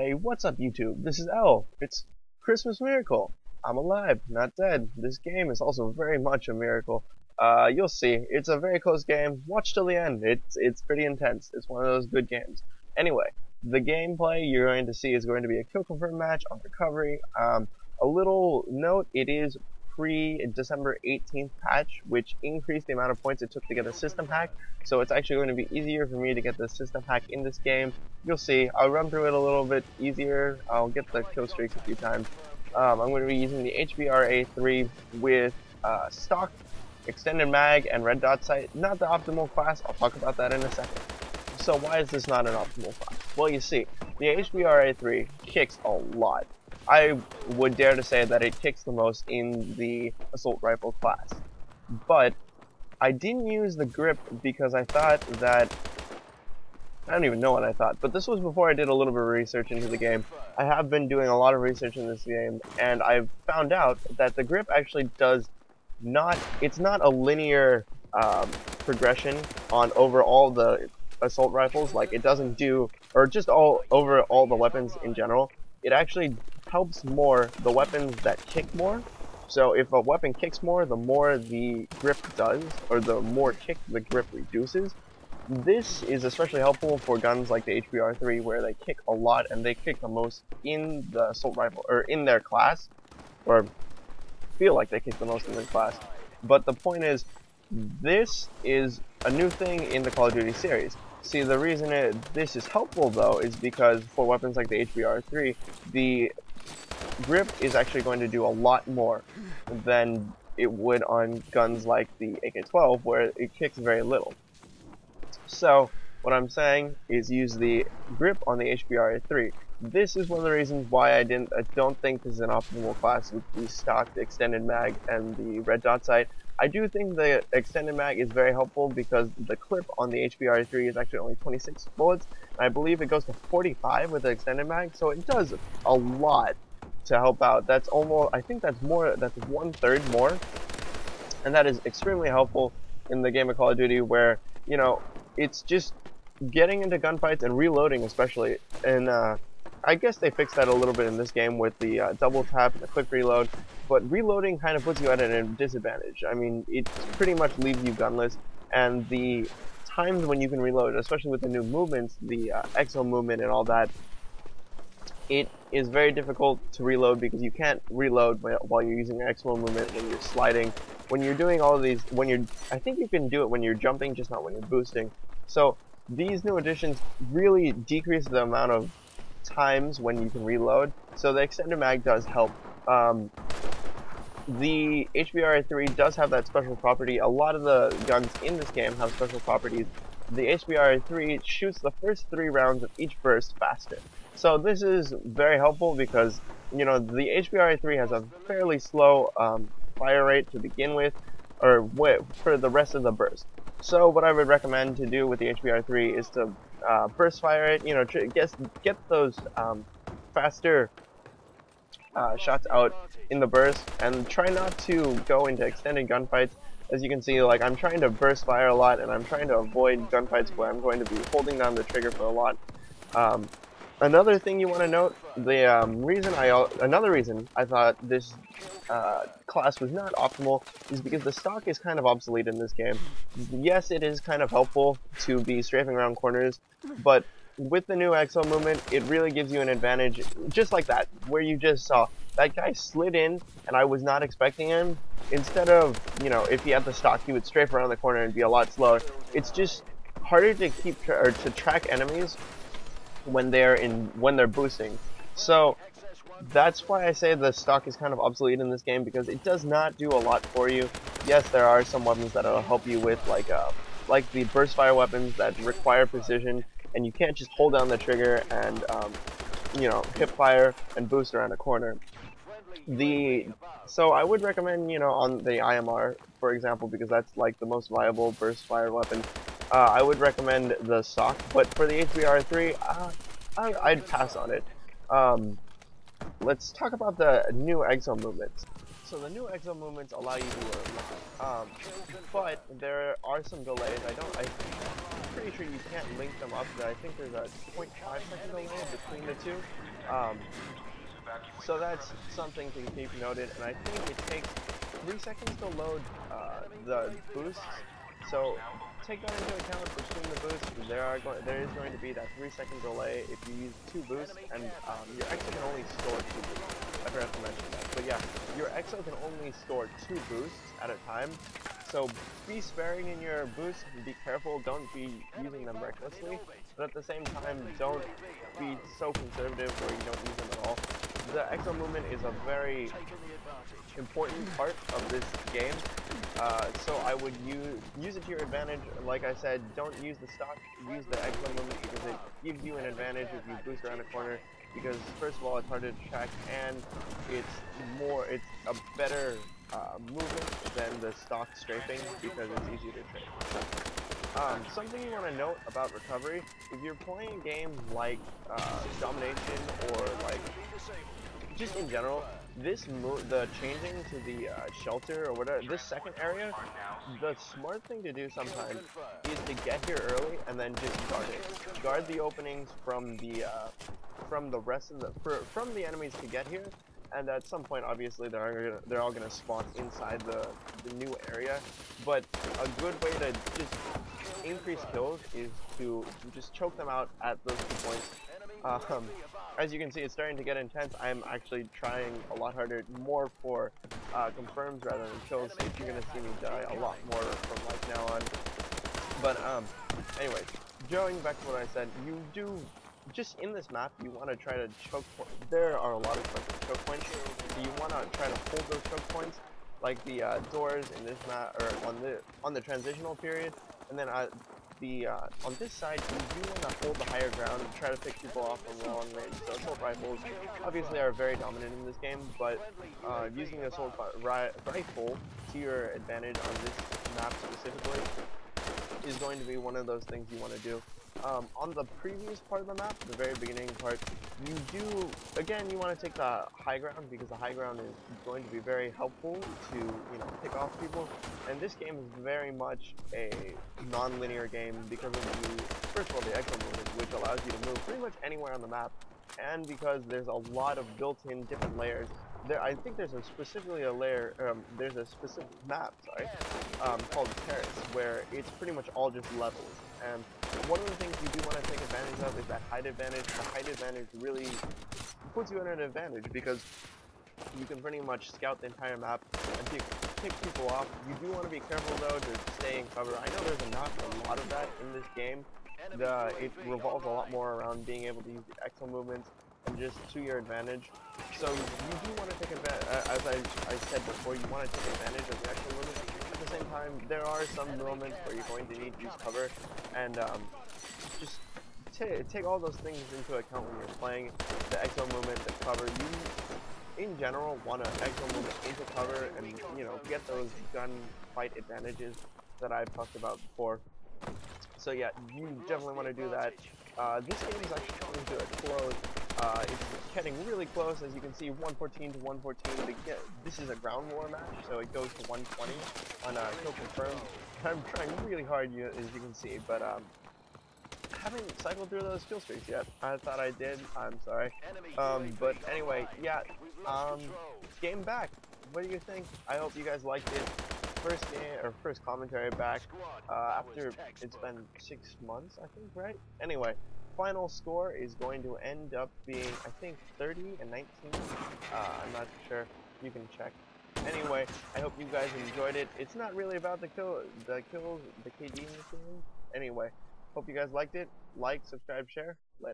Hey, what's up YouTube? This is L. It's Christmas Miracle. I'm alive, not dead. This game is also very much a miracle. You'll see. It's a very close game. Watch till the end. It's pretty intense. It's one of those good games. Anyway, the gameplay you're going to see is going to be a kill confirm match on recovery. A little note, it is pre-December 18th patch, which increased the amount of points it took to get a system hack, so it's actually going to be easier for me to get the system hack in this game. You'll see. I'll run through it a little bit easier. I'll get the kill streaks a few times. I'm going to be using the HBR-A3 with stock, extended mag, and red dot sight. Not the optimal class. I'll talk about that in a second. So why is this not an optimal class? Well, you see, the HBR-A3 kicks a lot. I would dare to say that it kicks the most in the assault rifle class. But I didn't use the grip because I thought that, I don't even know what I thought, but this was before I did a little bit of research into the game. I have been doing a lot of research in this game, and I've found out that the grip actually does not, it's not a linear progression on over all the assault rifles. Like, it doesn't do, or just all over all the weapons in general. It actually helps more the weapons that kick more. So if a weapon kicks more, the more the grip does, or the more kick the grip reduces. This is especially helpful for guns like the HBR-3, where they kick a lot and they kick the most in the assault rifle, or in their class, or feel like they kick the most in their class. But the point is, this is a new thing in the Call of Duty series. See, the reason this is helpful, though, is because for weapons like the HBR-3, the grip is actually going to do a lot more than it would on guns like the AK-12, where it kicks very little. So, what I'm saying is use the grip on the HBR-A3. This is one of the reasons why I don't think this is an optimal class with the stock, the extended mag, and the red dot sight. I do think the extended mag is very helpful because the clip on the HBR-3 is actually only 26 bullets, and I believe it goes to 45 with the extended mag, so it does a lot to help out. That's almost, I think that's more, that's 1/3 more, and that is extremely helpful in the game of Call of Duty where, you know, it's just getting into gunfights and reloading especially, and I guess they fixed that a little bit in this game with the double tap and the quick reload, but reloading kind of puts you at a disadvantage. I mean, it pretty much leaves you gunless, and the times when you can reload, especially with the new movements, the exo movement and all that, it is very difficult to reload because you can't reload while you're using your exo movement, when you're sliding, when you're doing all of these, I think you can do it when you're jumping, just not when you're boosting. So these new additions really decrease the amount of times when you can reload, so the extended mag does help. The HBR-A3 does have that special property. A lot of the guns in this game have special properties. The HBR-A3 shoots the first 3 rounds of each burst faster. So this is very helpful because, you know, the HBR-A3 has a fairly slow fire rate to begin with, or for the rest of the burst. So what I would recommend to do with the HBR-3 is to burst fire it, you know, get those faster shots out in the burst, and try not to go into extended gunfights. As you can see, like, I'm trying to burst fire a lot, and I'm trying to avoid gunfights where I'm going to be holding down the trigger for a lot. Another thing you want to note, another reason I thought this class was not optimal is because the stock is kind of obsolete in this game. Yes, it is kind of helpful to be strafing around corners, but with the new exo movement, it really gives you an advantage, just like that, where you just saw that guy slid in, and I was not expecting him. Instead of, you know, if he had the stock, he would strafe around the corner and be a lot slower. It's just harder to to track enemies when they're boosting. So that's why I say the stock is kind of obsolete in this game, because it does not do a lot for you. Yes, there are some weapons that'll help you with, like the burst fire weapons that require precision, and you can't just hold down the trigger and you know, hip fire and boost around a corner. So I would recommend, you know, on the IMR, for example, because that's like the most viable burst fire weapon. I would recommend the stock, but for the HBR-3, I'd pass on it. Let's talk about the new exo movements. So the new exo movements allow you to but there are some delays. I'm pretty sure you can't link them up. I think there's a 0.5 second delay between the two. So that's something to keep noted, and I think it takes 3 seconds to load the boosts. So take that into account between the boosts. There is going to be that 3-second delay if you use 2 boosts, and your EXO can only store 2 boosts. I forgot to mention that. But yeah, your EXO can only store 2 boosts at a time. So be sparing in your boosts, be careful, don't be using them recklessly, but at the same time, don't be so conservative where you don't use them at all. The EXO movement is a very important part of this game, so I would use it to your advantage. Like I said, don't use the stock, use the EXO movement because it gives you an advantage if you boost around a corner, because first of all, it's harder to track, and it's a better movement than the stock strafing because it's easier to train. Something you want to note about recovery, if you're playing a game like Domination or like just in general, the changing to the shelter or whatever, this second area, the smart thing to do sometimes is to get here early and then just guard it. Guard the openings from the rest of from the enemies to get here, and at some point, obviously, they're all gonna spawn inside the new area. But a good way to just increase kills is to just choke them out at those 2 points. As you can see, it's starting to get intense. I'm actually trying a lot harder, more for confirms rather than kills. If you're gonna see me die a lot more from like now on. But anyways, going back to what I said, you do just in this map, you want to try to choke. There are a lot of choke points, so you want to try to hold those choke points, like the doors in this map, or on the transitional period, and then on this side, you do want to hold the higher ground and try to pick people off from long range. So assault rifles obviously are very dominant in this game, but using the assault rifle to your advantage on this map specifically is going to be one of those things you want to do. On the previous part of the map, the very beginning part, you want to take the high ground, because the high ground is going to be very helpful to, pick off people. And this game is very much a non-linear game because of first of all, the EXO movement, which allows you to move pretty much anywhere on the map, and because there's a lot of built-in different layers. I think there's specific map, called Terrace, where it's pretty much all just levels. And one of the things you do want to take advantage of is that height advantage. The height advantage really puts you in an advantage because you can pretty much scout the entire map and pick people off. You do want to be careful though to stay in cover. I know there's not a lot of that in this game. It revolves a lot more around being able to use the EXO movements and just to your advantage. So you do want to take advantage, as I said before, you want to take advantage of the EXO movements. At the same time, there are some moments where you're going to need to use cover, and just take all those things into account when you're playing. The EXO movement, the cover, you in general want to EXO move into cover and get those gunfight advantages that I've talked about before. So yeah, you definitely want to do that. This game is actually coming to a close. It's getting really close, as you can see, 114 to 114. This is a ground war match, so it goes to 120 on kill confirmed. I'm trying really hard, as you can see, but I haven't cycled through those kill streaks yet. I thought I did. I'm sorry. But anyway, yeah. Game back. What do you think? I hope you guys liked it. First commentary back after it's been 6 months, I think, right? Anyway, final score is going to end up being, I think, 30 and 19. I'm not sure. You can check. Anyway, I hope you guys enjoyed it. It's not really about the kills, the KD machine. Anyway, hope you guys liked it. Like, subscribe, share. Later.